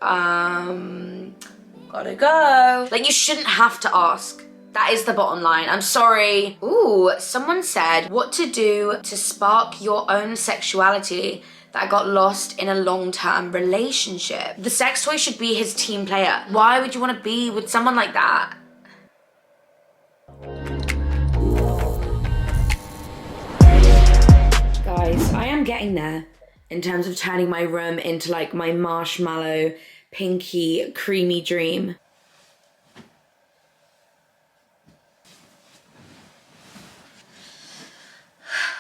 Gotta go. Like, you shouldn't have to ask. That is the bottom line. I'm sorry. Ooh, someone said what to do to spark your own sexuality that got lost in a long-term relationship. The sex toy should be his team player. Why would you want to be with someone like that? Guys, I am getting there in terms of turning my room into like my marshmallow, pinky, creamy dream.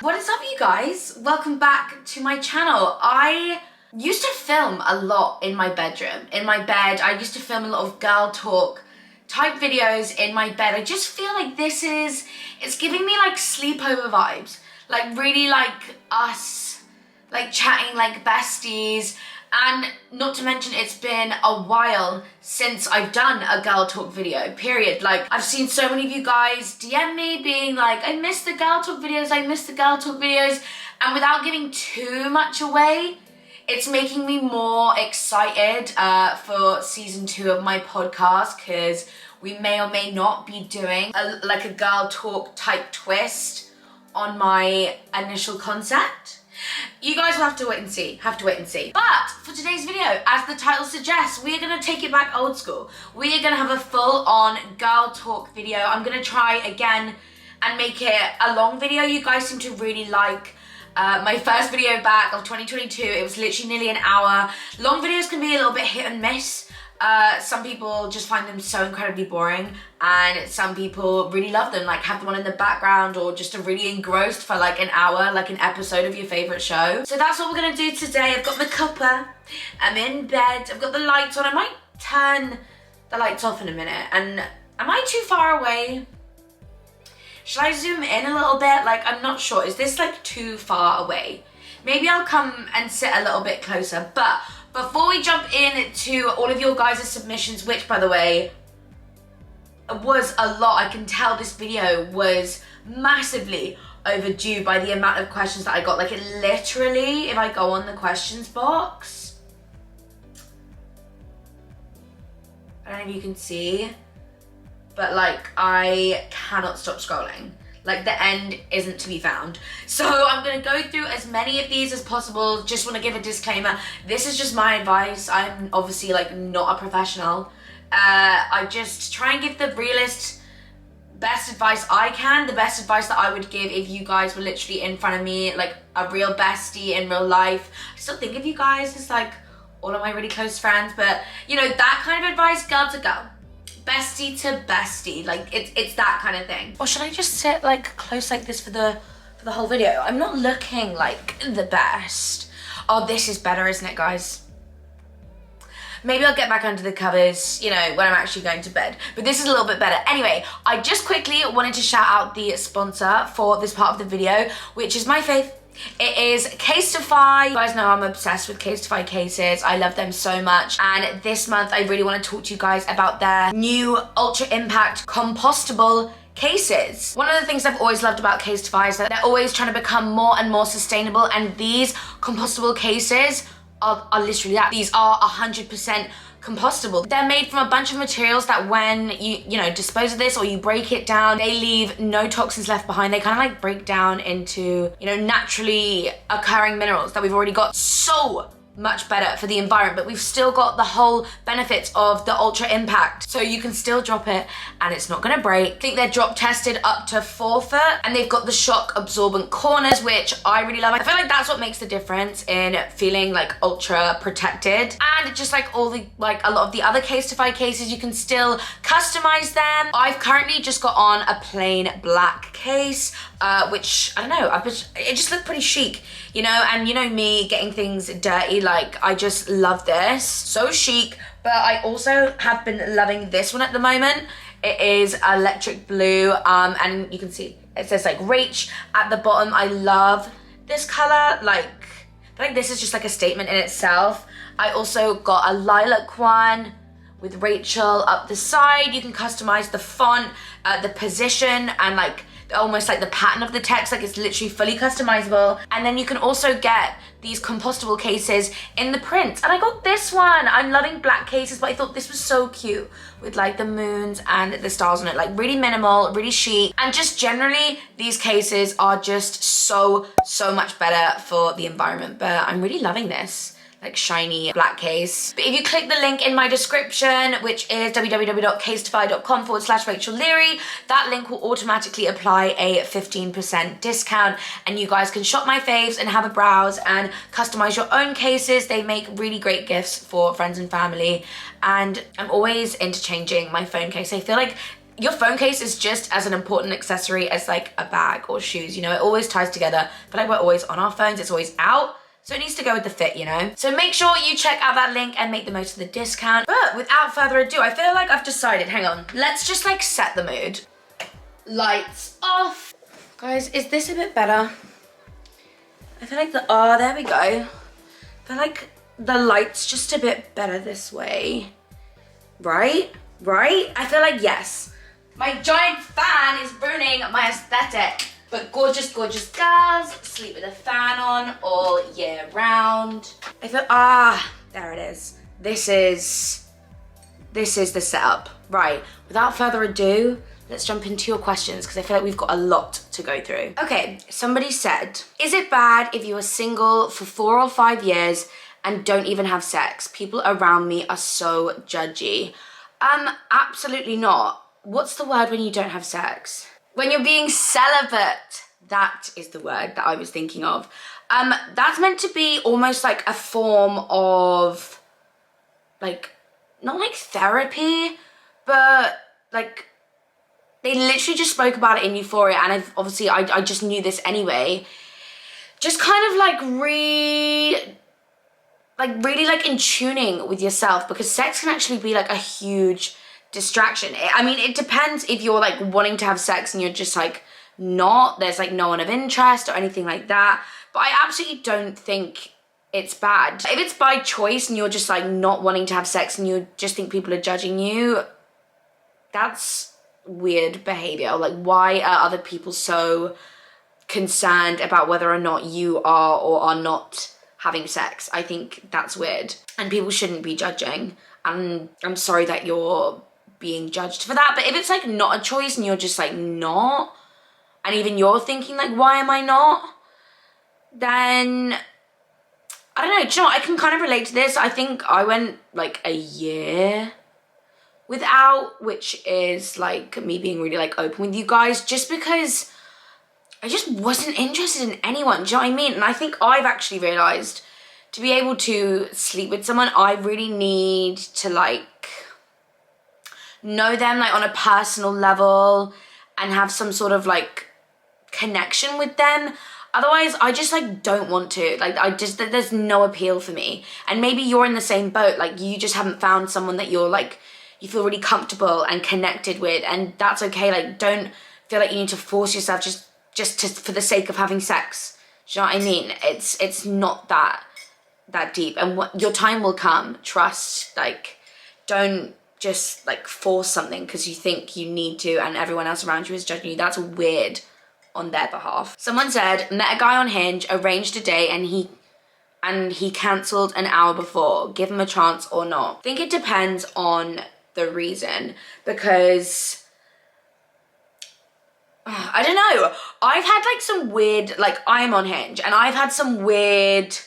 What is up, you guys? Welcome back to my channel. I used to film a lot in my bedroom, in my bed. I used to film a lot of girl talk type videos in my bed. I just feel like it's giving me like sleepover vibes. Like really like us, like chatting like besties. And not to mention, it's been a while since I've done a girl talk video, period. Like, I've seen so many of you guys DM me being like, I miss the girl talk videos, I miss the girl talk videos. And without giving too much away, it's making me more excited for season 2 of my podcast, because we may or may not be doing like a girl talk type twist on my initial concept. You guys will have to wait and see, But for today's video, as the title suggests, we are gonna take it back old school. We are gonna have a full-on girl talk video. I'm gonna try again and make it a long video. You guys seem to really like my first video back of 2022. It was literally nearly an hour. Long videos can be a little bit hit and miss. Some people just find them so incredibly boring, and some people really love them, like have them on in the background or just are really engrossed for like an hour, like an episode of your favorite show. So that's what we're gonna do today. I've got my cuppa, I'm in bed, I've got the lights on. I might turn the lights off in a minute. And am I too far away? Should I zoom in a little bit? Like, I'm not sure. Is this like too far away? Maybe I'll come and sit a little bit closer. But before we jump into all of your guys' submissions, which by the way, was a lot. I can tell this video was massively overdue by the amount of questions that I got. Like, it literally, if I go on the questions box, I don't know if you can see, but like, I cannot stop scrolling. Like, the end isn't to be found. So I'm gonna go through as many of these as possible. Just wanna give a disclaimer. This is just my advice. I'm obviously like not a professional. I just try and give the realest, best advice I can. The best advice that I would give if you guys were literally in front of me, like a real bestie in real life. I still think of you guys as like all of my really close friends, but you know, that kind of advice, girl to girl. Bestie to bestie, like it's that kind of thing. Or should I just sit like close like this for the whole video? I'm not looking like the best. Oh, this is better, isn't it, guys? Maybe I'll get back under the covers, you know, when I'm actually going to bed. But this is a little bit better. Anyway, I just quickly wanted to shout out the sponsor for this part of the video, which is my fave. It is Case-tify. You guys know I'm obsessed with Case-tify cases. I love them so much. And this month, I really want to talk to you guys about their new Ultra Impact compostable cases. One of the things I've always loved about Case-tify is that they're always trying to become more and more sustainable. And these compostable cases are literally that. These are 100% compostable. They're made from a bunch of materials that when you know, dispose of this or you break it down, they leave no toxins left behind. They kind of like break down into, you know, naturally occurring minerals that we've already got. So much better for the environment, but we've still got the whole benefits of the Ultra Impact. So you can still drop it and it's not gonna break. I think they're drop tested up to 4 foot, and they've got the shock absorbent corners, which I really love. I feel like that's what makes the difference in feeling like ultra protected. And just like all the, like a lot of the other Case-tify cases, you can still customize them. I've currently just got on a plain black case, which I don't know, it just looked pretty chic, you know, and you know me getting things dirty, like I just love this, so chic. But I also have been loving this one at the moment. It is electric blue, and you can see it says like rach at the bottom. I love this color. Like, I feel like this is just like a statement in itself. I also got a lilac one with Rachel up the side. You can customize the font, the position, and like almost like the pattern of the text, like it's literally fully customizable. And then you can also get these compostable cases in the print. And I got this one. I'm loving black cases, but I thought this was so cute with like the moons and the stars on it, like really minimal, really chic. And just generally, these cases are just so much better for the environment. But I'm really loving this like shiny black case. But if you click the link in my description, which is www.case-tify.com/Rachel Leary, that link will automatically apply a 15% discount, and you guys can shop my faves and have a browse and customize your own cases. They make really great gifts for friends and family, and I'm always interchanging my phone case. I feel like your phone case is just as an important accessory as like a bag or shoes, you know, it always ties together. But like we're always on our phones, it's always out. So it needs to go with the fit, you know? So make sure you check out that link and make the most of the discount. But without further ado, I feel like I've decided, hang on, let's just like set the mood. Lights off. Guys, is this a bit better? I feel like oh, there we go. I feel like the light's just a bit better this way. Right? Right? I feel like yes. My giant fan is ruining my aesthetic. But gorgeous, gorgeous girls sleep with a fan on all year round. I feel, there it is. This is the setup. Right, without further ado, let's jump into your questions because I feel like we've got a lot to go through. Okay, somebody said, is it bad if you are single for 4 or 5 years and don't even have sex? People around me are so judgy. Absolutely not. What's the word when you don't have sex? When you're being celibate, that is the word that I was thinking of. That's meant to be almost like a form of, like, not like therapy, but like, they literally just spoke about it in Euphoria, and I just knew this anyway. Just kind of like really like in tuning with yourself, because sex can actually be like a huge distraction. I mean, it depends if you're like wanting to have sex and you're just like not, there's like no one of interest or anything like that. But I absolutely don't think it's bad. If it's by choice and you're just like not wanting to have sex and you just think people are judging you, that's weird behavior. Like, why are other people so concerned about whether or not you are or are not having sex? I think that's weird, and people shouldn't be judging. And I'm sorry that you're being judged for that. But if it's like not a choice and you're just like not, and even you're thinking like, why am I not? Then I don't know. Do you know what? I can kind of relate to this. I think I went like a year without, which is like me being really like open with you guys, just because I just wasn't interested in anyone. Do you know what I mean? And I think I've actually realized to be able to sleep with someone, I really need to like know them like on a personal level and have some sort of like connection with them. Otherwise, I just like don't want to. Like, there's no appeal for me. And maybe you're in the same boat. Like, you just haven't found someone that you're like, you feel really comfortable and connected with, and that's okay. Like, don't feel like you need to force yourself just for the sake of having sex. Do you know what I mean? It's not that deep, and your time will come. Trust. Like, don't just like force something because you think you need to and everyone else around you is judging you. That's weird on their behalf. Someone said, met a guy on Hinge, arranged a date, and he cancelled an hour before. Give him a chance or not? I think it depends on the reason, because I don't know. I've had like some weird, like, I'm on Hinge and I've had some weird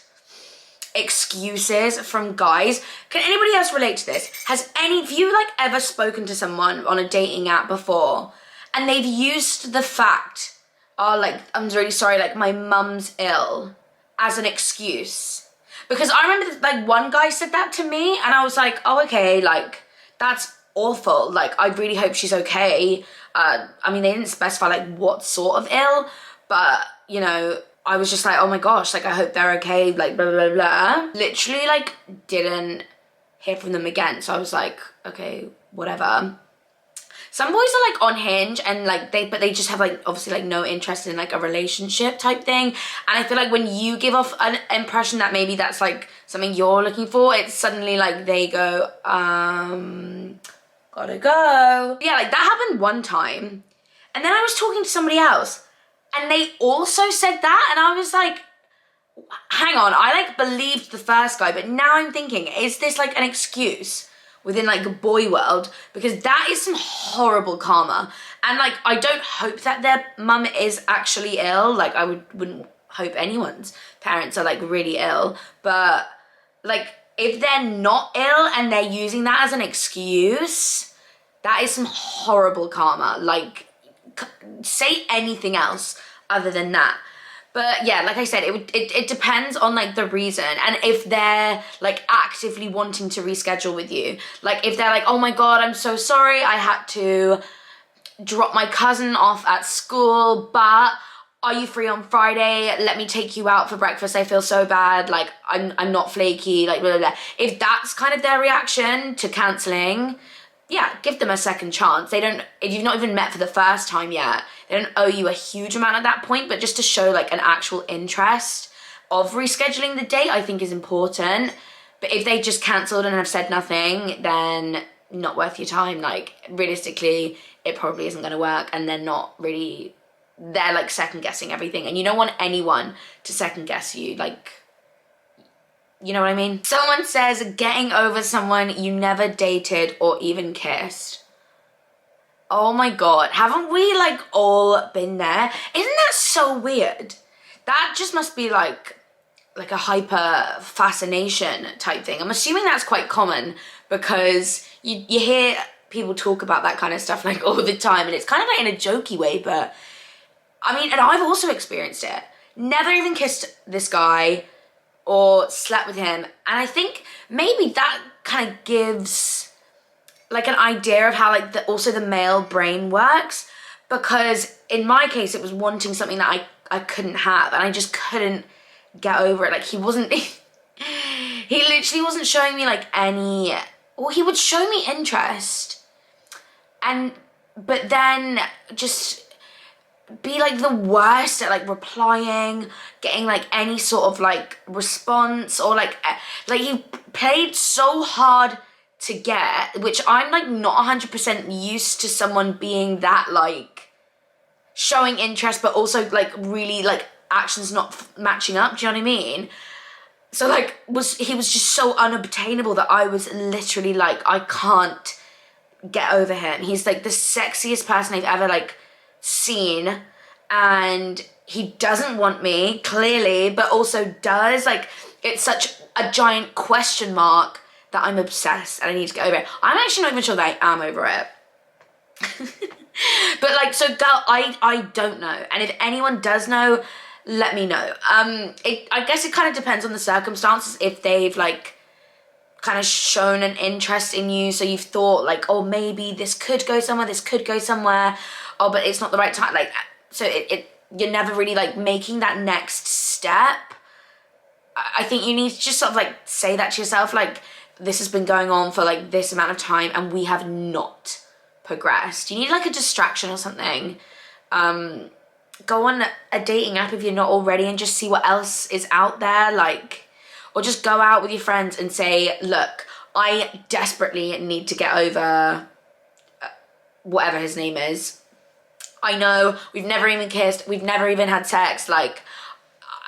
excuses from guys. Can anybody else relate to this? Have you like ever spoken to someone on a dating app before and they've used the fact, oh, like, I'm really sorry, like my mum's ill, as an excuse? Because I remember like one guy said that to me and I was like, oh, okay, like that's awful. Like, I really hope she's okay. I mean, they didn't specify like what sort of ill, but you know, I was just like, oh my gosh, like I hope they're okay, like blah, blah, blah. Literally like didn't hear from them again. So I was like, okay, whatever. Some boys are like on Hinge and like but they just have like obviously like no interest in like a relationship type thing. And I feel like when you give off an impression that maybe that's like something you're looking for, it's suddenly like they go, gotta go. Yeah, like that happened one time. And then I was talking to somebody else and they also said that, and I was like, hang on, I like believed the first guy, but now I'm thinking, is this like an excuse within like the boy world? Because that is some horrible karma. And like, I don't hope that their mum is actually ill. Like, I wouldn't hope anyone's parents are like really ill, but like, if they're not ill and they're using that as an excuse, that is some horrible karma. Like, say anything else other than that. But yeah, like I said, it depends on like the reason, and if they're like actively wanting to reschedule with you. Like if they're like, oh my God, I'm so sorry, I had to drop my cousin off at school, but are you free on Friday? Let me take you out for breakfast. I feel so bad. Like I'm not flaky, like blah, blah, blah. If that's kind of their reaction to cancelling, yeah, give them a second chance. They don't, if you've not even met for the first time yet, they don't owe you a huge amount at that point, but just to show like an actual interest of rescheduling the date, I think is important. But if they just cancelled and have said nothing, then not worth your time. Like realistically, it probably isn't going to work, and they're not really, they're like second guessing everything, and you don't want anyone to second guess you. Like, you know what I mean? Someone says getting over someone you never dated or even kissed. Oh my God, haven't we like all been there? Isn't that so weird? That just must be like a hyper fascination type thing. I'm assuming that's quite common because you hear people talk about that kind of stuff like all the time, and it's kind of like in a jokey way, but I mean, and I've also experienced it. Never even kissed this guy or slept with him, and I think maybe that kind of gives like an idea of how like also the male brain works, because in my case it was wanting something that I couldn't have, and I just couldn't get over it. Like he literally wasn't showing me like any, well, he would show me interest, but then just be like the worst at like replying, getting like any sort of like response, or like he played so hard to get, which I'm like not 100% used to someone being that like showing interest but also like really like actions not matching up, do you know what I mean? So like he was just so unobtainable that I was literally like, I can't get over him. He's like the sexiest person I've ever like seen, and he doesn't want me clearly, but also does. Like it's such a giant question mark that I'm obsessed and I need to get over it. I'm actually not even sure that I am over it. But like, so girl, I don't know, and if anyone does know, let me know. I guess it kind of depends on the circumstances. If they've like kind of shown an interest in you, so you've thought like, oh, maybe this could go somewhere, oh, but it's not the right time, like, so you're never really like making that next step. I think you need to just sort of like say that to yourself, like, this has been going on for like this amount of time and we have not progressed. You need like a distraction or something. Go on a dating app if you're not already and just see what else is out there, like, or just go out with your friends and say, look, I desperately need to get over whatever his name is. I know we've never even kissed, we've never even had sex, like,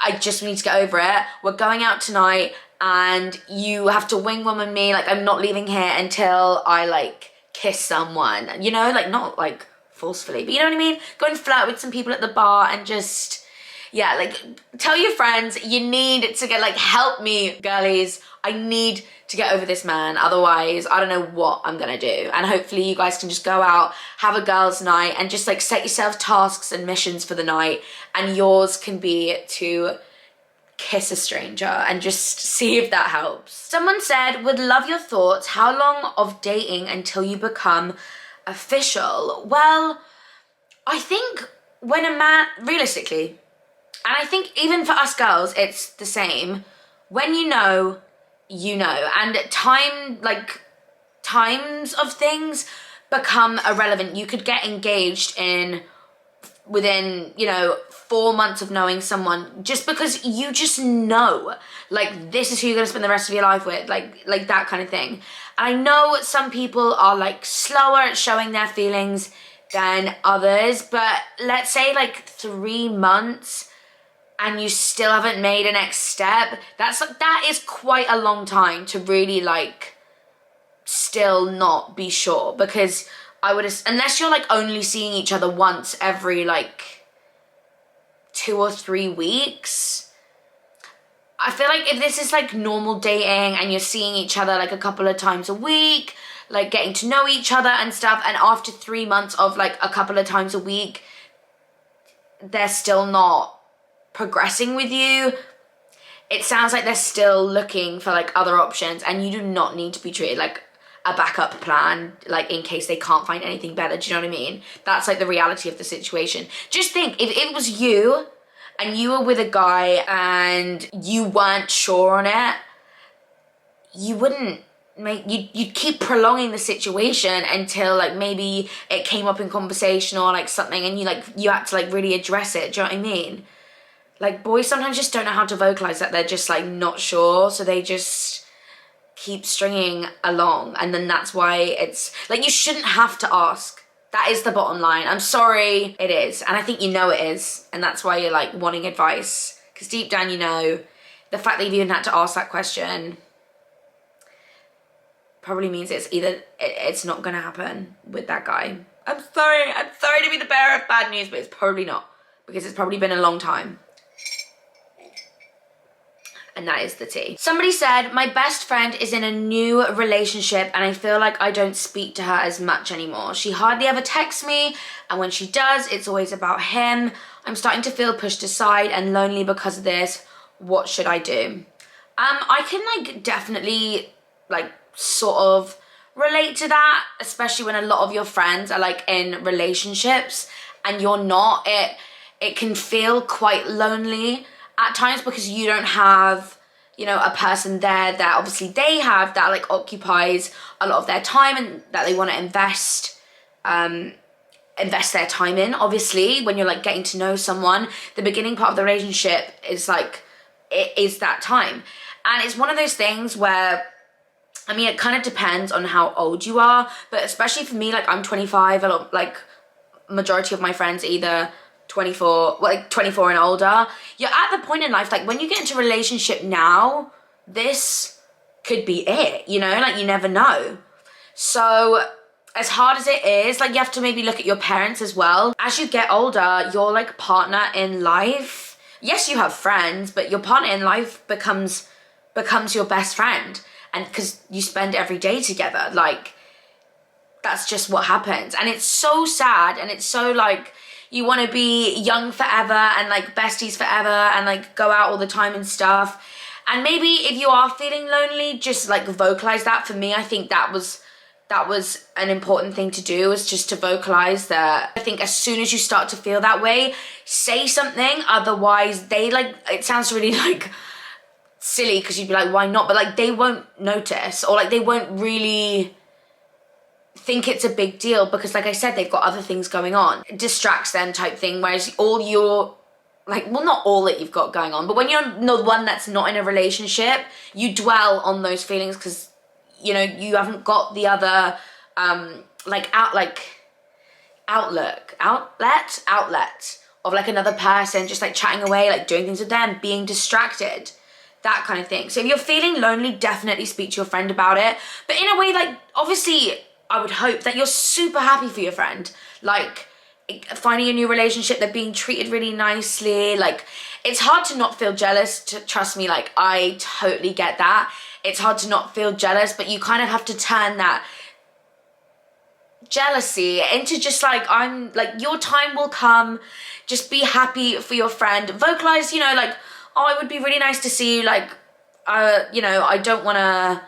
I just need to get over it. We're going out tonight and you have to wing woman me, like, I'm not leaving here until I like kiss someone, you know, like, not like forcefully, but you know what I mean? Go and flirt with some people at the bar and just, yeah, like, tell your friends you need to get, like, help me, girlies, I need to get over this man, otherwise I don't know what I'm gonna do. And hopefully you guys can just go out, have a girls' night, and just like set yourself tasks and missions for the night, and yours can be to kiss a stranger and just see if that helps. Someone said, would love your thoughts, how long of dating until you become official? Well, I think when a man, realistically, and I think even for us girls it's the same, when you know, and times of things become irrelevant. You could get engaged within, 4 months of knowing someone, just because you just know, like, this is who you're gonna spend the rest of your life with, like that kind of thing. And I know some people are like slower at showing their feelings than others, but let's say like 3 months and you still haven't made a next step, that is quite a long time to really like still not be sure, because unless you're like only seeing each other once every like 2 or 3 weeks, I feel like if this is like normal dating and you're seeing each other like a couple of times a week, like getting to know each other and stuff, and after 3 months of like a couple of times a week they're still not progressing with you, it sounds like they're still looking for like other options, and you do not need to be treated like a backup plan, like in case they can't find anything better. Do you know what I mean? That's like the reality of the situation. Just think, if it was you and you were with a guy and you weren't sure on it, you wouldn't you'd keep prolonging the situation until like maybe it came up in conversation or like something, and you had to like really address it. Do you know what I mean? Like, boys sometimes just don't know how to vocalize that they're just like not sure, so they just keep stringing along, and then that's why it's like you shouldn't have to ask. That is the bottom line. I'm sorry, it is, and I think you know it is, and that's why you're like wanting advice, because deep down you know the fact that you've even had to ask that question probably means it's not gonna happen with that guy. I'm sorry to be the bearer of bad news, but it's probably not, because it's probably been a long time. And that is the tea. Somebody said, my best friend is in a new relationship and I feel like I don't speak to her as much anymore. She hardly ever texts me, and when she does, it's always about him. I'm starting to feel pushed aside and lonely because of this. What should I do? I can like definitely like sort of relate to that, especially when a lot of your friends are like in relationships and you're not. It can feel quite lonely at times, because you don't have, you know, a person there that obviously they have that like occupies a lot of their time and that they want to invest their time in. Obviously, when you're like getting to know someone, the beginning part of the relationship is like, it is that time. And it's one of those things where, I mean, it kind of depends on how old you are, but especially for me, like I'm 25, a lot, like majority of my friends either 24 and older. You're at the point in life, like when you get into a relationship now, this could be it, you know, like you never know. So as hard as it is, like you have to maybe look at your parents as well. As you get older, your like partner in life, yes, you have friends, but your partner in life becomes your best friend, and because you spend every day together, like that's just what happens. And it's so sad, and it's so like, you want to be young forever and like besties forever and like go out all the time and stuff. And maybe if you are feeling lonely, just like vocalize that. For me, I think that was an important thing to do, is just to vocalize that. I think as soon as you start to feel that way, say something. Otherwise they like, it sounds really like silly because you'd be like, why not? But like they won't notice, or like they won't really think it's a big deal, because like I said, they've got other things going on. It distracts them type thing, whereas all your like, well, not all that you've got going on, but when you're the one that's not in a relationship, you dwell on those feelings because, you know, you haven't got the other outlet of like another person, just like chatting away, like doing things with them, being distracted, that kind of thing. So if you're feeling lonely, definitely speak to your friend about it, but in a way, like, obviously I would hope that you're super happy for your friend, like finding a new relationship, they're being treated really nicely. Like, it's hard to not feel jealous, trust me, like I totally get that. It's hard to not feel jealous, but you kind of have to turn that jealousy into just like, I'm like, your time will come, just be happy for your friend, vocalize, you know, like, oh, it would be really nice to see you, like, you know, I don't want to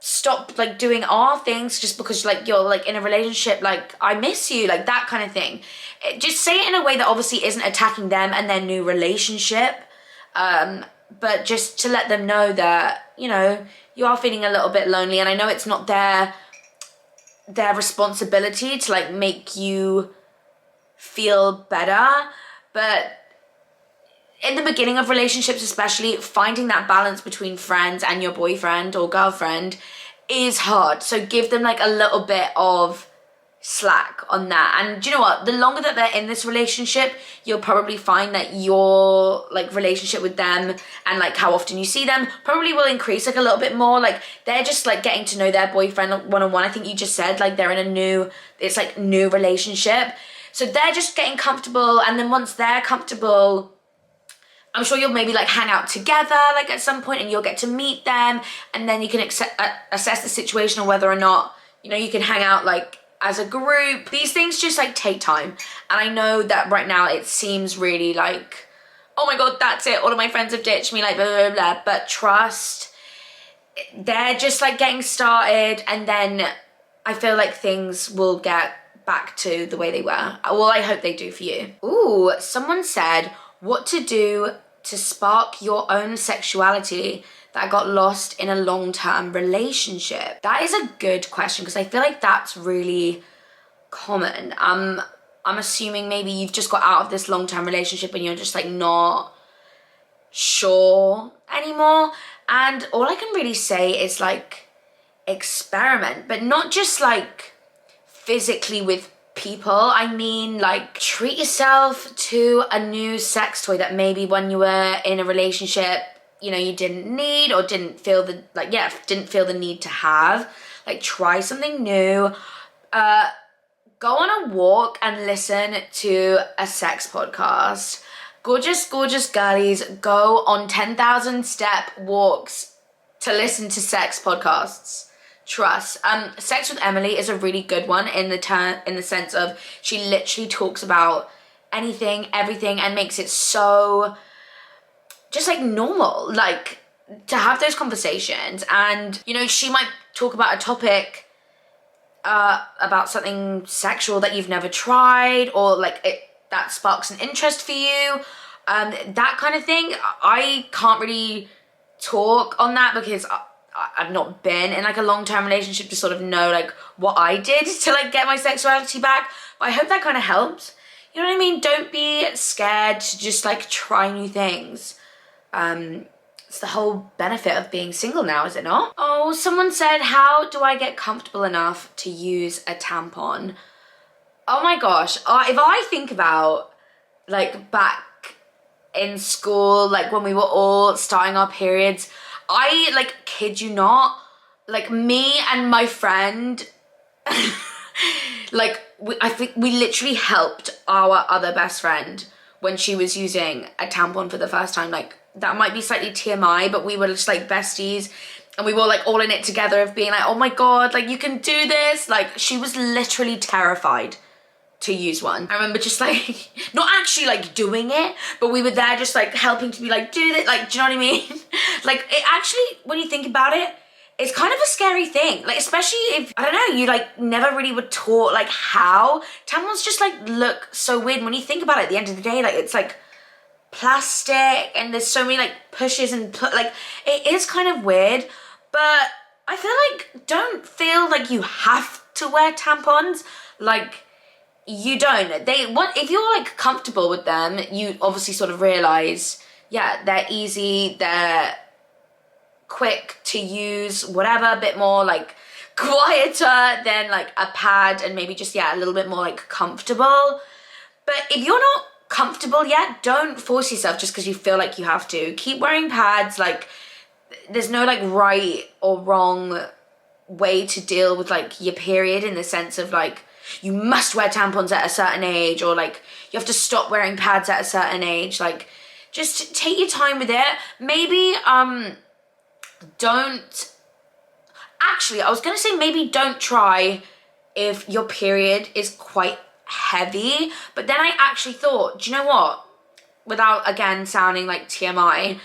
stop like doing our things just because like you're like in a relationship, like I miss you, like that kind of thing. Just say it in a way that obviously isn't attacking them and their new relationship, but just to let them know that, you know, you are feeling a little bit lonely, and I know it's not their responsibility to like make you feel better, but in the beginning of relationships, especially, finding that balance between friends and your boyfriend or girlfriend is hard. So give them like a little bit of slack on that. And do you know what, the longer that they're in this relationship, you'll probably find that your like relationship with them and like how often you see them probably will increase like a little bit more. Like they're just like getting to know their boyfriend one-on-one. I think you just said like they're in a new, it's like new relationship, so they're just getting comfortable. And then once they're comfortable, I'm sure you'll maybe like hang out together like at some point, and you'll get to meet them, and then you can assess the situation or whether or not, you know, you can hang out like as a group. These things just like take time. And I know that right now it seems really like, oh my God, that's it, all of my friends have ditched me, like blah, blah, blah, blah. But trust, they're just like getting started, and then I feel like things will get back to the way they were. Well, I hope they do for you. Ooh, someone said, what to do to spark your own sexuality that got lost in a long-term relationship. That is a good question, because I feel like that's really common. I'm assuming maybe you've just got out of this long-term relationship and you're just like not sure anymore. And all I can really say is like experiment, but not just like physically with people. I mean like treat yourself to a new sex toy that maybe when you were in a relationship, you know, you didn't need or didn't feel the, like, yeah, didn't feel the need to have. Like try something new. Go on a walk and listen to a sex podcast. Gorgeous, gorgeous girlies go on 10,000 step walks to listen to sex podcasts. Trust. Sex with Emily is a really good one in the sense of she literally talks about anything, everything, and makes it so just like normal, like to have those conversations. And you know, she might talk about a topic about something sexual that you've never tried, or like that sparks an interest for you, that kind of thing. I can't really talk on that because I've not been in like a long-term relationship to sort of know like what I did to like get my sexuality back, but I hope that kind of helped. You know what I mean? Don't be scared to just like try new things. It's the whole benefit of being single now, is it not? Oh, someone said, how do I get comfortable enough to use a tampon? Oh my gosh, if I think about like back in school, like when we were all starting our periods, I like kid you not, like me and my friend like I think we literally helped our other best friend when she was using a tampon for the first time. Like that might be slightly TMI, but we were just like besties, and we were like all in it together of being like, oh my God, like you can do this. Like she was literally terrified to use one. I remember just like, not actually like doing it, but we were there just like helping to be like, do this, like, do you know what I mean? Like it actually, when you think about it, it's kind of a scary thing. Like, especially if, I don't know, you like never really were taught like how. Tampons just like look so weird when you think about it at the end of the day. Like it's like plastic and there's so many like pushes and like it is kind of weird, but I feel like don't feel like you have to wear tampons. Like you don't. If you're like comfortable with them, you obviously sort of realize, yeah, they're easy, they're quick to use, whatever, a bit more like quieter than like a pad, and maybe just, yeah, a little bit more like comfortable. But if you're not comfortable yet, don't force yourself just because you feel like you have to. Keep wearing pads. Like there's no like right or wrong way to deal with like your period, in the sense of like you must wear tampons at a certain age, or like you have to stop wearing pads at a certain age. Like just take your time with it. Maybe don't, actually I was gonna say maybe don't try if your period is quite heavy, but then I actually thought, do you know what, without again sounding like TMI,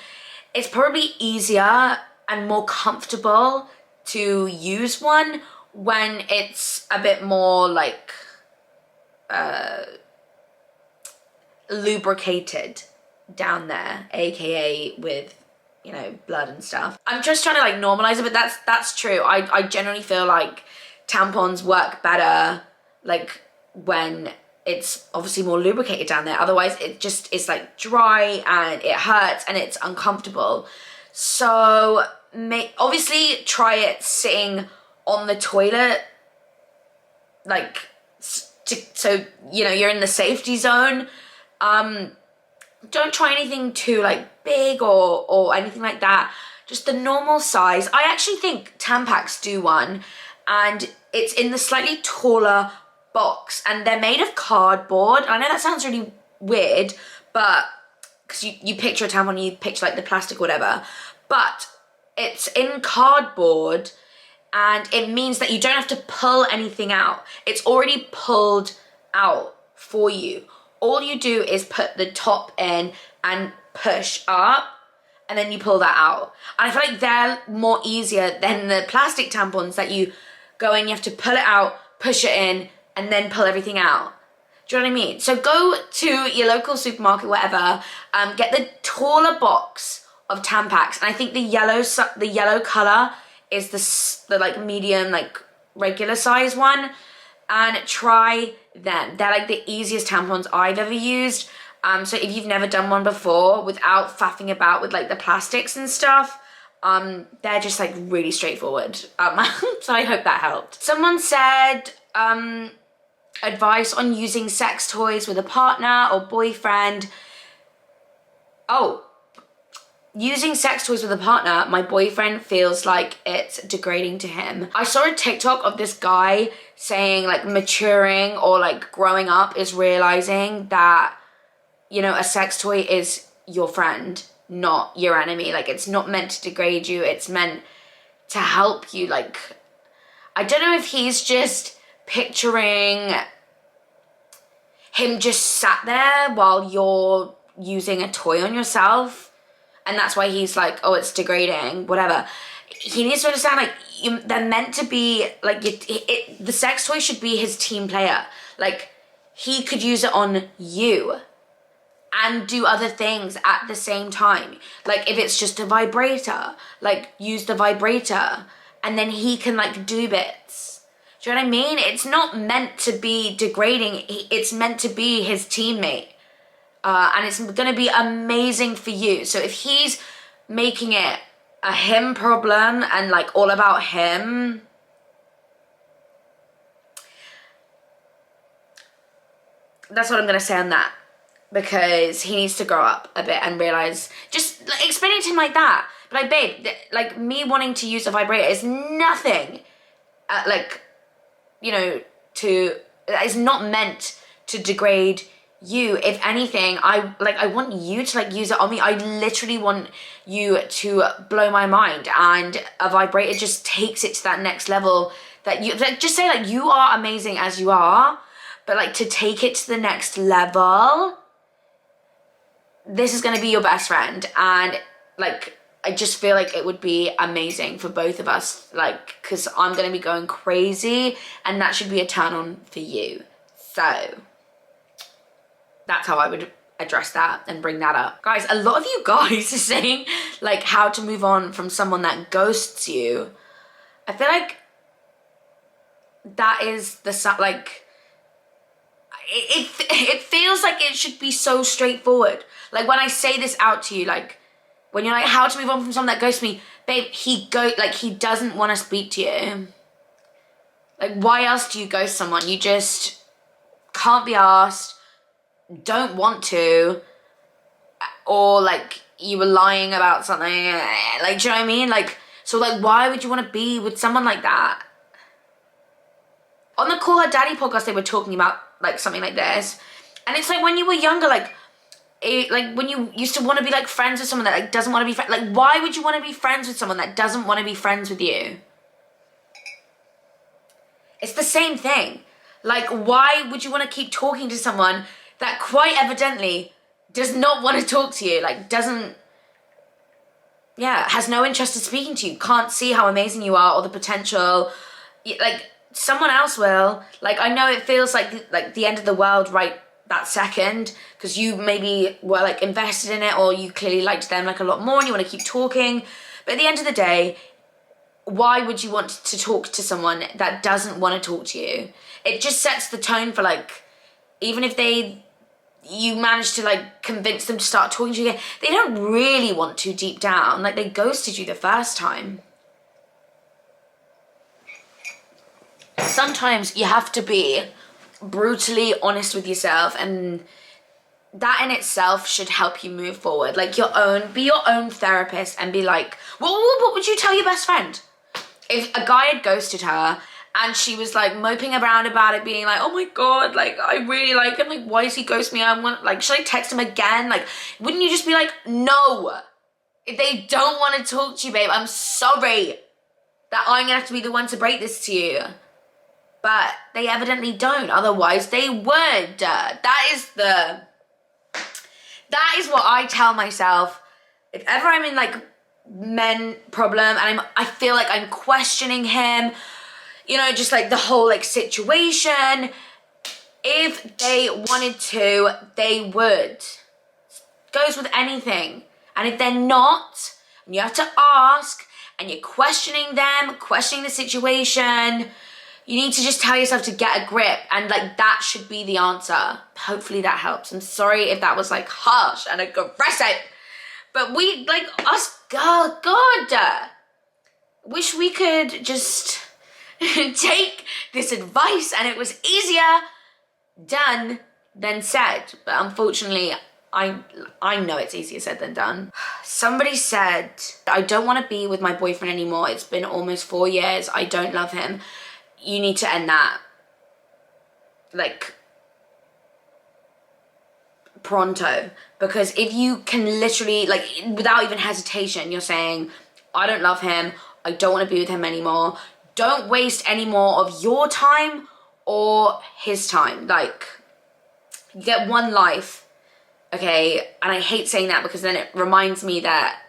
it's probably easier and more comfortable to use one when it's a bit more like lubricated down there, aka with, you know, blood and stuff. I'm just trying to like normalize it, but that's true. I generally feel like tampons work better like when it's obviously more lubricated down there. Otherwise it just is like dry and it hurts and it's uncomfortable. So obviously try it sitting on the toilet, like so you know you're in the safety zone. Don't try anything too like big or anything like that. Just the normal size. I actually think Tampax do one, and it's in the slightly taller box, and they're made of cardboard. I know that sounds really weird, but because you picture a tampon, you picture like the plastic or whatever, but it's in cardboard, and it means that you don't have to pull anything out. It's already pulled out for you. All you do is put the top in and push up, and then you pull that out. And I feel like they're more easier than the plastic tampons that you go in, you have to pull it out, push it in, and then pull everything out. Do you know what I mean? So go to your local supermarket, whatever, get the taller box of Tampax, and I think the yellow color is the like medium, like regular size one, and try them. They're like the easiest tampons I've ever used. So if you've never done one before without faffing about with like the plastics and stuff, they're just like really straightforward. So I hope that helped. Someone said advice on using sex toys with a partner or boyfriend. Oh, using sex toys with a partner, my boyfriend feels like it's degrading to him. I saw a TikTok of this guy saying like maturing or like growing up is realizing that, you know, a sex toy is your friend, not your enemy. Like, it's not meant to degrade you, it's meant to help you. Like, I don't know if he's just picturing him just sat there while you're using a toy on yourself, and that's why he's like, oh, it's degrading, whatever. He needs to understand, like, they're meant to be, like, the sex toy should be his team player. Like, he could use it on you and do other things at the same time. Like, if it's just a vibrator, like, use the vibrator, and then he can, like, do bits. Do you know what I mean? It's not meant to be degrading. It's meant to be his teammate. And it's going to be amazing for you. So if he's making it a him problem and like all about him, that's what I'm going to say on that. Because he needs to grow up a bit and realize, just like, explain it to him like that. But like, babe, like me wanting to use a vibrator is nothing, like, you know, it's not meant to degrade you. If anything, I want you to like use it on me. I literally want you to blow my mind, and a vibrator just takes it to that next level. That you like, just say like, you are amazing as you are, but like to take it to the next level, this is going to be your best friend. And like, I just feel like it would be amazing for both of us, like, because I'm going to be going crazy, and that should be a turn on for you. So that's how I would address that and bring that up. Guys, a lot of you guys are saying like how to move on from someone that ghosts you. I feel like that is like, it feels like it should be so straightforward. Like, when I say this out to you, like, when you're like, how to move on from someone that ghosts me, babe, he doesn't want to speak to you. Like, why else do you ghost someone? You just can't be asked, don't want to, or like you were lying about something, like, do you know what I mean? Like, so like, why would you want to be with someone like that? On the Call Her Daddy podcast, they were talking about like something like this, and it's like, when you were younger, like when you used to want to be like friends with someone that like doesn't want to be friends, like, why would you want to be friends with someone that doesn't want to be friends with you? It's the same thing. Like, why would you want to keep talking to someone that quite evidently does not want to talk to you, like, has no interest in speaking to you, can't see how amazing you are or the potential, like, someone else will. Like, I know it feels like the end of the world right that second, because you maybe were like invested in it, or you clearly liked them like a lot more and you want to keep talking, but at the end of the day, why would you want to talk to someone that doesn't want to talk to you? It just sets the tone for, like, even if you manage to like convince them to start talking to you again, they don't really want to deep down. Like, they ghosted you the first time. Sometimes you have to be brutally honest with yourself, and that in itself should help you move forward. Like be your own therapist and be like, what would you tell your best friend? If a guy had ghosted her and she was like moping around about it, being like, oh my God, like I really like him, like why is he ghosting me? Should I text him again? Like, wouldn't you just be like, no, if they don't want to talk to you, babe, I'm sorry that I'm gonna have to be the one to break this to you. But they evidently don't, otherwise they would. That is what I tell myself. If ever I'm in like men problem and I feel like I'm questioning him, you know, just like the whole like situation, if they wanted to, they would. Goes with anything. And if they're not, and you have to ask, and you're questioning them, questioning the situation, you need to just tell yourself to get a grip, and like that should be the answer. Hopefully that helps. I'm sorry if that was like harsh and aggressive, but we, like us, God, wish we could just take this advice and it was easier done than said. But unfortunately, I know it's easier said than done. Somebody said, I don't want to be with my boyfriend anymore. It's been almost 4 years. I don't love him. You need to end that. Like, pronto. Because if you can literally, like, without even hesitation, you're saying, I don't love him. I don't want to be with him anymore. Don't waste any more of your time or his time. Like, you get one life. Okay, and I hate saying that because then it reminds me that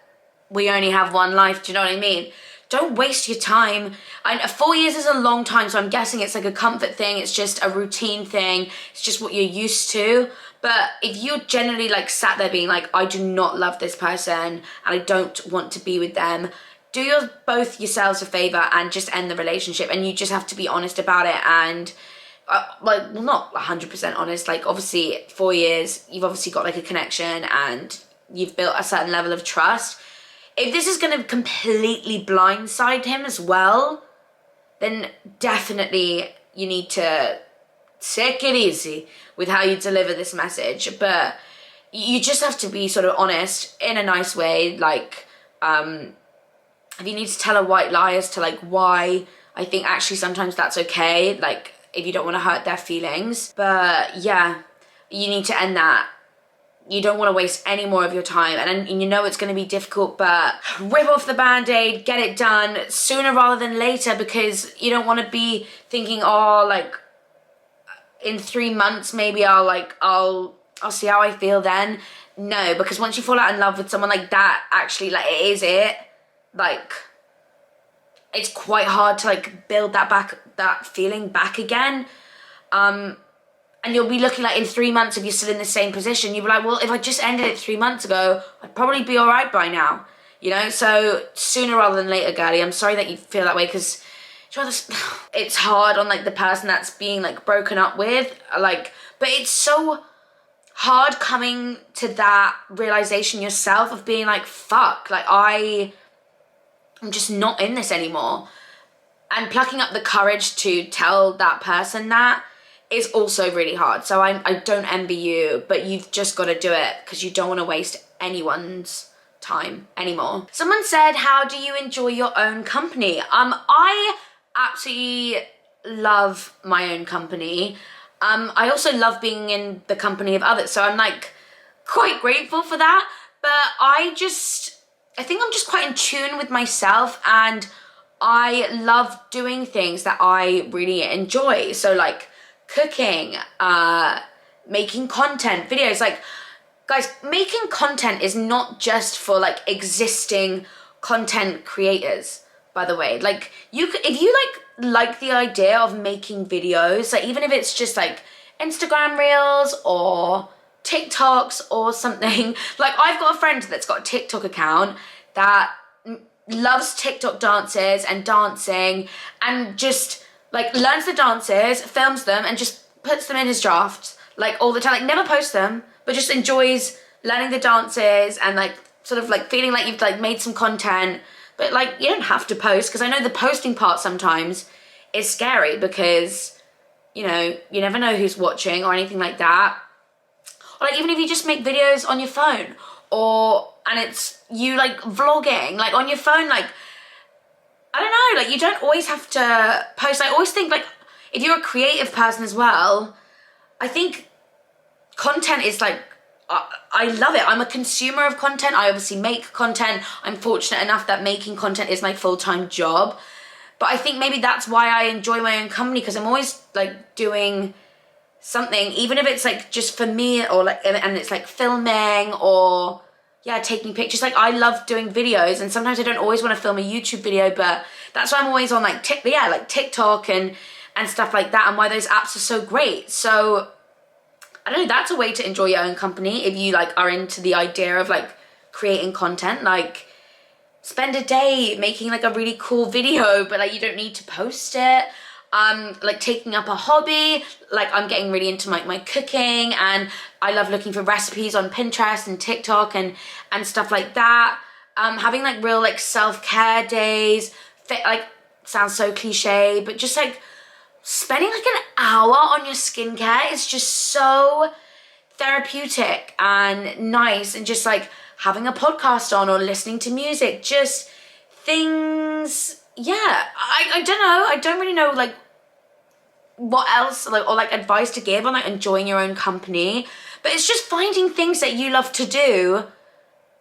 we only have one life, do you know what I mean? Don't waste your time. 4 years is a long time, so I'm guessing it's like a comfort thing, it's just a routine thing, it's just what you're used to. But if you're generally like sat there being like, I do not love this person and I don't want to be with them, do both yourselves a favor and just end the relationship, and you just have to be honest about it. And well, not 100% honest, like obviously 4 years, you've obviously got like a connection and you've built a certain level of trust. If this is going to completely blindside him as well, then definitely you need to take it easy with how you deliver this message. But you just have to be sort of honest in a nice way. Like, if you need to tell a white lie as to like why, I think actually sometimes that's okay. Like, if you don't want to hurt their feelings. But yeah, you need to end that. You don't want to waste any more of your time, and you know it's going to be difficult, but rip off the band-aid, get it done sooner rather than later, because you don't want to be thinking, oh, like in 3 months maybe I'll see how I feel then. No, because once you fall out in love with someone like that, actually, like, it is it. Like, it's quite hard to like build that feeling back again. And you'll be looking like in 3 months, if you're still in the same position, you'll be like, well, if I just ended it 3 months ago, I'd probably be all right by now, you know? So sooner rather than later, girlie. I'm sorry that you feel that way, because it's hard on like the person that's being like broken up with, like, but it's so hard coming to that realization yourself of being like, fuck, like I'm just not in this anymore. And plucking up the courage to tell that person that is also really hard. So I don't envy you, but you've just got to do it because you don't want to waste anyone's time anymore. Someone said, how do you enjoy your own company? I absolutely love my own company. I also love being in the company of others. So I'm like quite grateful for that. But I think I'm just quite in tune with myself, and I love doing things that I really enjoy. So like cooking, making content, videos. Like, guys, making content is not just for like existing content creators, by the way. Like, if you like the idea of making videos, like even if it's just like Instagram reels or TikToks or something. Like, I've got a friend that's got a TikTok account that loves TikTok dances and dancing, and just like learns the dances, films them, and just puts them in his drafts like all the time. Like, never posts them, but just enjoys learning the dances and like sort of like feeling like you've like made some content. But like, you don't have to post, because I know the posting part sometimes is scary, because you know, you never know who's watching or anything like that. Or like even if you just make videos on your phone and it's you like vlogging like on your phone, like I don't know, like you don't always have to post. I always think like if you're a creative person as well, I think content is like, I love it. I'm a consumer of content. I obviously make content. I'm fortunate enough that making content is my full-time job. But I think maybe that's why I enjoy my own company, because I'm always like doing something, even if it's like just for me or like, and it's like filming or yeah, taking pictures. Like I love doing videos, and sometimes I don't always want to film a YouTube video, but that's why I'm always on like TikTok and stuff like that, and why those apps are so great. So I don't know, that's a way to enjoy your own company if you like are into the idea of like creating content. Like spend a day making like a really cool video, but like you don't need to post it. Like taking up a hobby, like I'm getting really into my cooking, and I love looking for recipes on Pinterest and TikTok and stuff like that. Having like real like self-care days, like sounds so cliche, but just like spending like an hour on your skincare is just so therapeutic and nice, and just like having a podcast on or listening to music, just things. Yeah, I don't know. I don't really know like what else like or like advice to give on like enjoying your own company, but it's just finding things that you love to do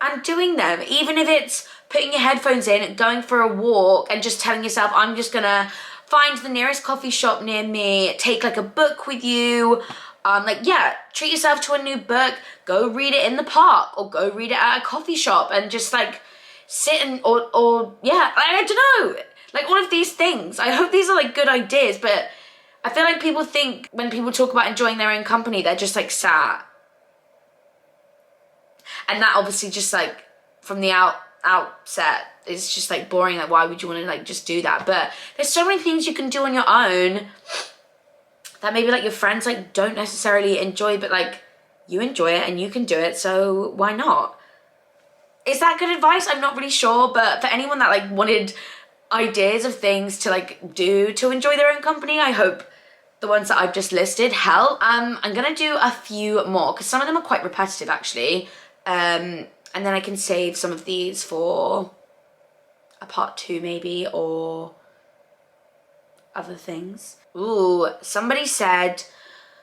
and doing them, even if it's putting your headphones in, going for a walk, and just telling yourself, I'm just gonna find the nearest coffee shop near me, take like a book with you, like yeah, treat yourself to a new book, go read it in the park or go read it at a coffee shop, and just like sit and or yeah, I don't know, like all of these things. I hope these are like good ideas, but I feel like people think when people talk about enjoying their own company, they're just like sat, and that obviously just like from the outset is just like boring. Like why would you want to like just do that? But there's so many things you can do on your own that maybe like your friends like don't necessarily enjoy, but like you enjoy it and you can do it, so why not? Is that good advice? I'm not really sure, but for anyone that like wanted ideas of things to like do to enjoy their own company, I hope the ones that I've just listed help. I'm gonna do a few more because some of them are quite repetitive actually, and then I can save some of these for a part 2 maybe, or other things. Ooh, somebody said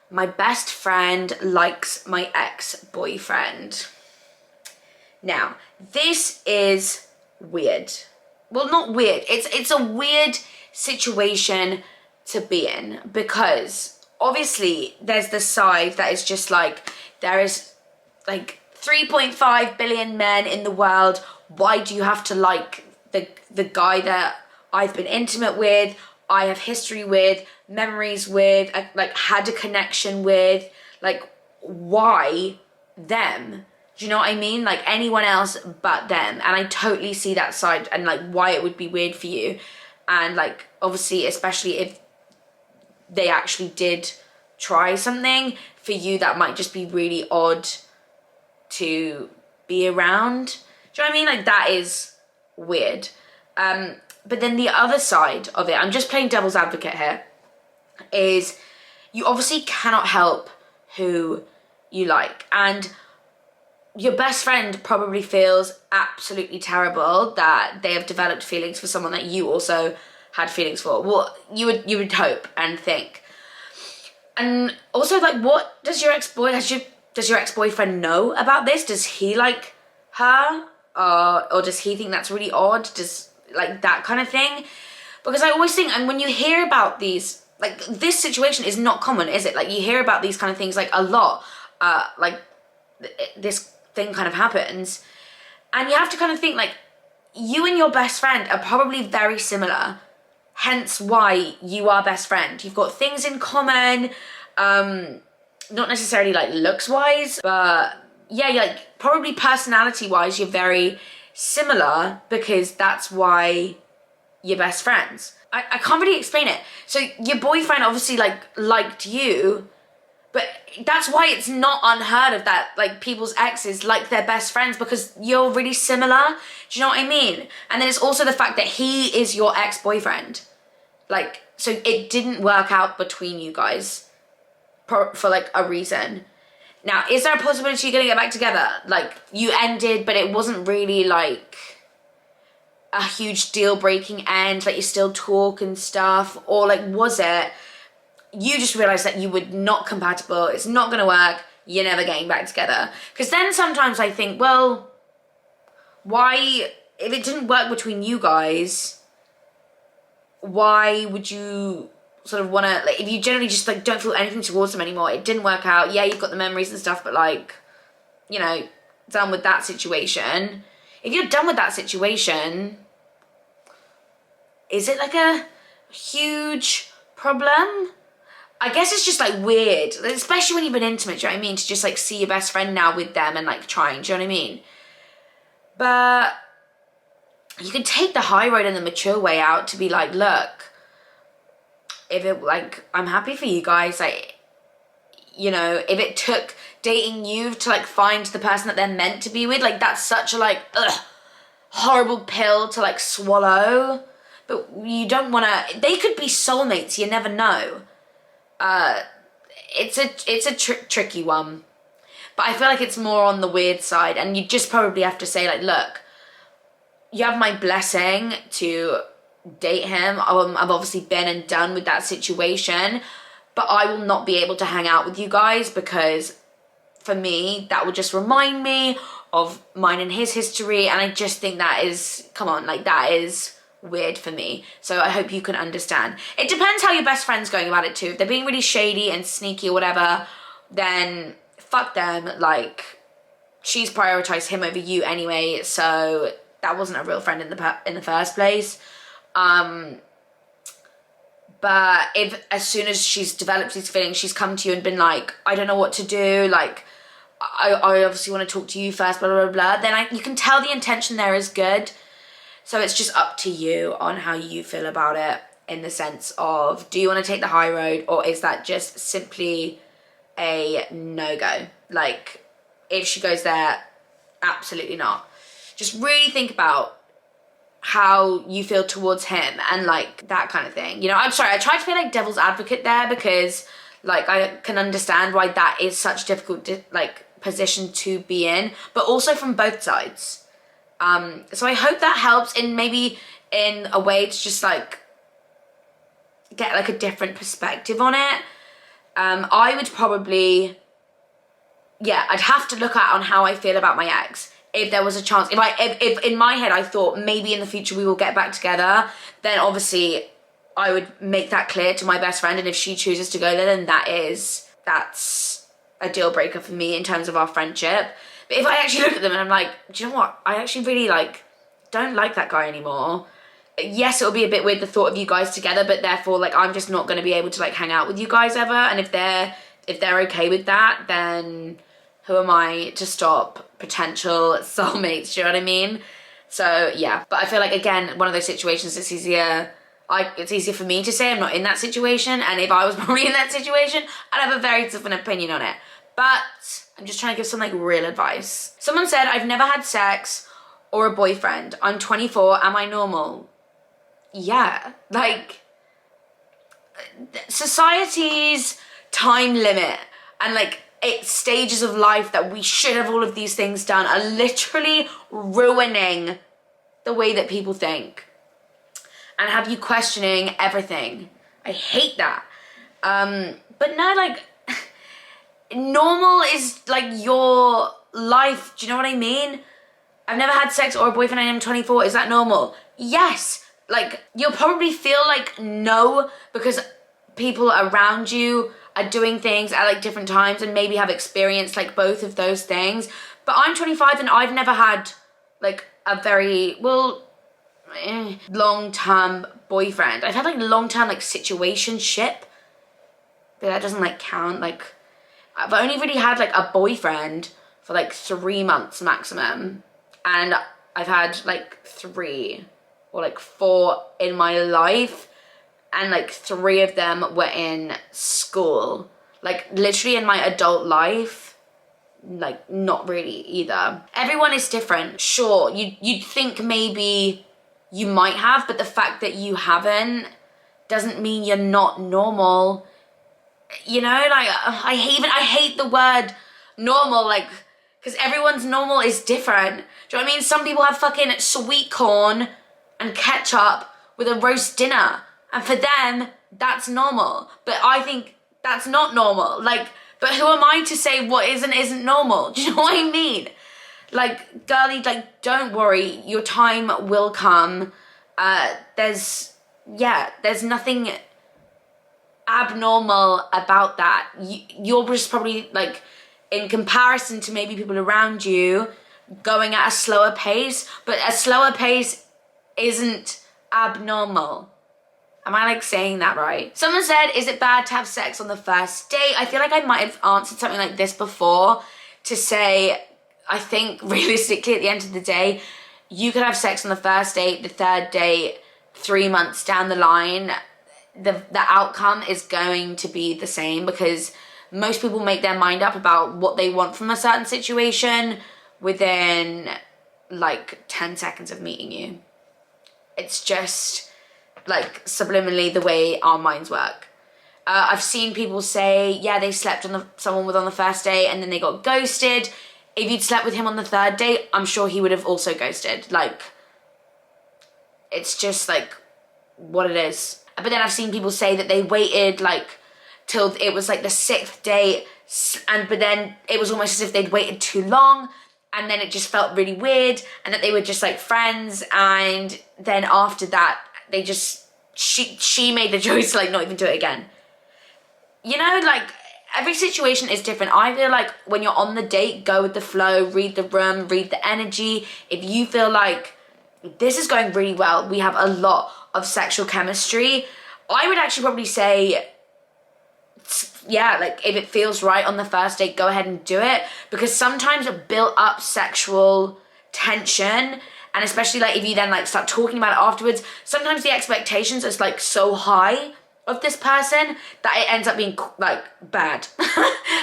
my best friend likes my ex-boyfriend. Now, this is weird. Well, not weird. It's a weird situation to be in, because obviously there's the side that is just like, there is like 3.5 billion men in the world. Why do you have to like the guy that I've been intimate with, I have history with, memories with, like had a connection with? Like, why them? Do you know what I mean? Like anyone else but them. And I totally see that side and like why it would be weird for you. And like obviously, especially if they actually did try something, for you that might just be really odd to be around. Do you know what I mean? Like that is weird. But then the other side of it, I'm just playing devil's advocate here, is you obviously cannot help who you like. And your best friend probably feels absolutely terrible that they have developed feelings for someone that you also had feelings for. Well, you would hope and think. And also, like, what does your ex-boyfriend know about this? Does he like her? Or does he think that's really odd? Does like that kind of thing? Because I always think, and when you hear about these, like this situation is not common, is it? Like you hear about these kind of things like a lot, like this thing kind of happens, and you have to kind of think like you and your best friend are probably very similar, hence why you are best friend. You've got things in common, not necessarily like looks wise, but yeah, like probably personality wise you're very similar, because that's why you're best friends. I can't really explain it. So your boyfriend obviously like liked you, but that's why it's not unheard of that like people's exes like their best friends, because you're really similar. Do you know what I mean? And then it's also the fact that he is your ex-boyfriend. Like, so it didn't work out between you guys for like a reason. Now, is there a possibility you're gonna get back together? Like, you ended, but it wasn't really like a huge deal-breaking end, like you still talk and stuff, or like was it you just realized that you were not compatible, it's not gonna work, you're never getting back together? Because then sometimes I think, well, why, if it didn't work between you guys, why would you sort of want to, like, if you generally just like don't feel anything towards them anymore, it didn't work out, yeah, you've got the memories and stuff, but like, you know, done with that situation. If you're done with that situation, is it like a huge problem? I guess it's just like weird, especially when you've been intimate, do you know what I mean? To just like see your best friend now with them and like trying, do you know what I mean? But you can take the high road and the mature way out to be like, look, if it, like, I'm happy for you guys, like, you know, if it took dating you to like find the person that they're meant to be with, like that's such a like, horrible pill to like swallow. But you don't want to, they could be soulmates, you never know. It's a tricky one. But I feel like it's more on the weird side, and you just probably have to say like, look, you have my blessing to date him. I've obviously been and done with that situation, but I will not be able to hang out with you guys because for me, that will just remind me of mine and his history, and I just think that is, come on, like that is weird for me. So I hope you can understand. It depends how your best friend's going about it too. If they're being really shady and sneaky or whatever, then fuck them. Like, she's prioritized him over you anyway, so that wasn't a real friend in the first place. But if as soon as she's developed these feelings, she's come to you and been like, I don't know what to do, like I obviously want to talk to you first, blah blah blah, then you can tell the intention there is good. So it's just up to you on how you feel about it, in the sense of, do you want to take the high road, or is that just simply a no-go? Like, if she goes there, absolutely not. Just really think about how you feel towards him and like that kind of thing. You know, I'm sorry, I tried to be like devil's advocate there because like I can understand why that is such a difficult like position to be in, but also from both sides. So I hope that helps in maybe in a way to just like get like a different perspective on it. I would probably, yeah, I'd have to look at on how I feel about my ex. If there was a chance, if in my head I thought maybe in the future we will get back together, then obviously I would make that clear to my best friend, and if she chooses to go there, then that's a deal breaker for me in terms of our friendship. But if I actually look at them and I'm like, do you know what? I actually really like, don't like that guy anymore. Yes, it'll be a bit weird the thought of you guys together, but therefore like I'm just not going to be able to like hang out with you guys ever. And if they're okay with that, then who am I to stop potential soulmates? Do you know what I mean? So yeah, but I feel like again, one of those situations, it's easier for me to say I'm not in that situation, and if I was probably in that situation, I'd have a very different opinion on it. But I'm just trying to give some like real advice. Someone said, I've never had sex or a boyfriend. I'm 24, am I normal? Yeah, like society's time limit and like stages of life that we should have all of these things done are literally ruining the way that people think and have you questioning everything. I hate that. But no, like normal is like your life. Do you know what I mean? I've never had sex or a boyfriend, I am 24. Is that normal? Yes. Like, you'll probably feel like no because people around you are doing things at like different times and maybe have experienced like both of those things. But I'm 25 and I've never had like a very, long-term boyfriend. I've had like long-term like situationship, but that doesn't like count. Like, I've only really had like a boyfriend for like 3 months maximum, and I've had like 3 or like 4 in my life, and like 3 of them were in school. Like literally in my adult life, like not really either. Everyone is different. Sure, you'd think maybe you might have, but the fact that you haven't doesn't mean you're not normal. You know, like, I hate the word normal, like, because everyone's normal is different. Do you know what I mean? Some people have fucking sweet corn and ketchup with a roast dinner, and for them, that's normal. But I think that's not normal. Like, but who am I to say what isn't normal? Do you know what I mean? Like, girlie, like, don't worry, your time will come. There's nothing abnormal about that. You're just probably, like, in comparison to maybe people around you, going at a slower pace, but a slower pace isn't abnormal. Am I, like, saying that right? Someone said, is it bad to have sex on the first date? I feel like I might have answered something like this before, to say, I think realistically at the end of the day, you could have sex on the first date, the third date, 3 months down the line, the outcome is going to be the same, because most people make their mind up about what they want from a certain situation within like 10 seconds of meeting you. It's just like subliminally the way our minds work. I've seen people say, yeah, they slept on someone on the first date and then they got ghosted. If you'd slept with him on the third date, I'm sure he would have also ghosted. Like, it's just like what it is. But then I've seen people say that they waited like till it was like the 6th date, but then it was almost as if they'd waited too long, and then it just felt really weird, and that they were just like friends, and then after that they just she made the choice to like not even do it again. You know, like, every situation is different. I feel like when you're on the date, go with the flow, read the room, read the energy. If you feel like this is going really well, we have a lot of sexual chemistry, I would actually probably say, yeah, like, if it feels right on the first date, go ahead and do it. Because sometimes it built up sexual tension, and especially like if you then like start talking about it afterwards, sometimes the expectations are like so high of this person that it ends up being like bad.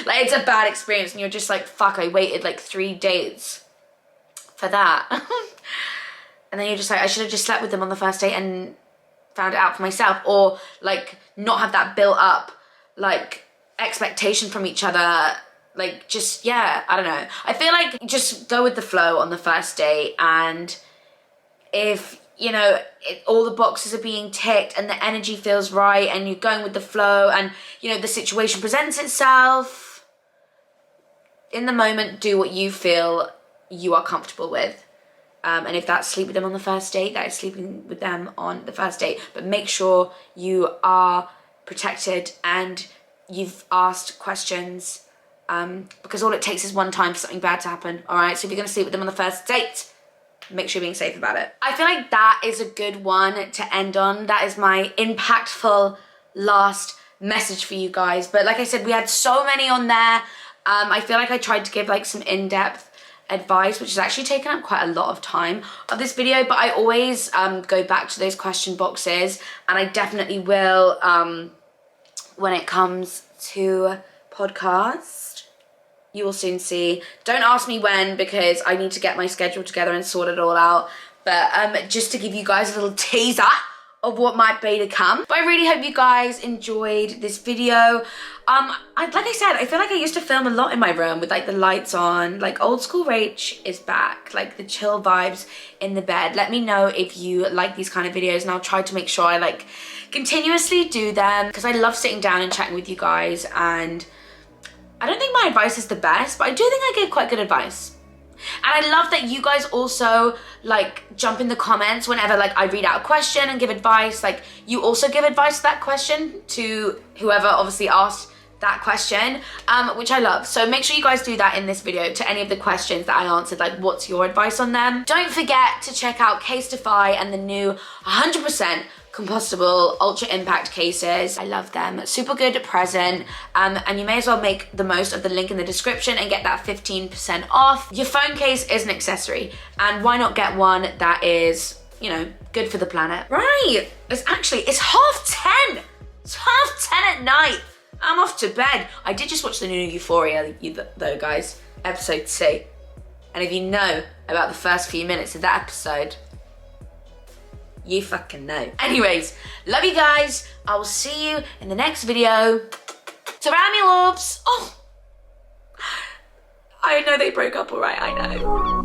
Like, it's a bad experience, and you're just like, fuck, I waited like 3 days for that. And then you're just like, I should have just slept with them on the first date and found it out for myself, or like not have that built up like expectation from each other. Like, just, yeah, I don't know. I feel like just go with the flow on the first date, and if, you know, all the boxes are being ticked and the energy feels right and you're going with the flow, and, you know, the situation presents itself, in the moment, do what you feel you are comfortable with. And if that's sleep with them on the first date, that is sleeping with them on the first date. But make sure you are protected and you've asked questions, because all it takes is one time for something bad to happen, all right? So if you're going to sleep with them on the first date, make sure you're being safe about it. I feel like that is a good one to end on. That is my impactful last message for you guys. But like I said, we had so many on there. I feel like I tried to give like some in-depth advice, which has actually taken up quite a lot of time of this video, but I always go back to those question boxes, and I definitely will when it comes to podcast. You will soon see. Don't ask me when, because I need to get my schedule together and sort it all out, but just to give you guys a little teaser of what might be to come. But I really hope you guys enjoyed this video. Like I said, I feel like I used to film a lot in my room with like the lights on. Like, old school rach is back, like the chill vibes in the bed. Let me know if you like these kind of videos, and I'll try to make sure I like continuously do them, because I love sitting down and chatting with you guys. And I don't think my advice is the best, but I do think I give quite good advice. And I love that you guys also like jump in the comments whenever like I read out a question and give advice. Like, you also give advice to that question to whoever obviously asked that question, which I love. So make sure you guys do that in this video to any of the questions that I answered, like what's your advice on them. Don't forget to check out Case-tify and the new 100% compostable ultra impact cases. I love them. Super good present, and you may as well make the most of the link in the description and get that 15% off. Your phone case is an accessory, and why not get one that is, you know, good for the planet? Right, it's 10:30. It's 10:30 at night. I'm off to bed. I did just watch the new Euphoria though, guys, episode 2, and if you know about the first few minutes of that episode, You fucking know. Anyways, love you guys. I will see you in the next video. Surround me, loves. Oh, I know they broke up, all right, I know.